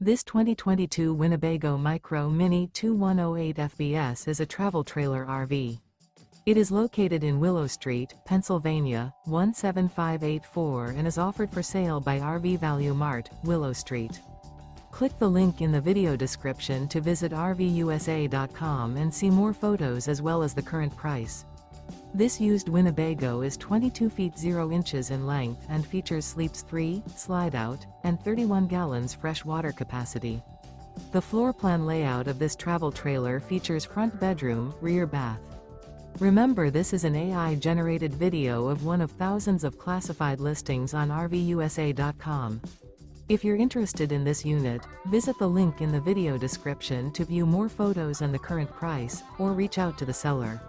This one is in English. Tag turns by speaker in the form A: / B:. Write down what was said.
A: This 2022 Winnebago Micro Minnie 2108 FBS is a travel trailer RV. It is located in Willow Street, Pennsylvania, 17584 and is offered for sale by RV Value Mart, Willow Street. Click the link in the video description to visit RVUSA.com and see more photos as well as the current price. This used Winnebago is 22 feet 0 inches in length and features sleeps 3, slide-out, and 31 gallons fresh water capacity. The floor plan layout of this travel trailer features front bedroom, rear bath. Remember, this is an AI-generated video of one of thousands of classified listings on RVUSA.com. If you're interested in this unit, visit the link in the video description to view more photos and the current price, or reach out to the seller.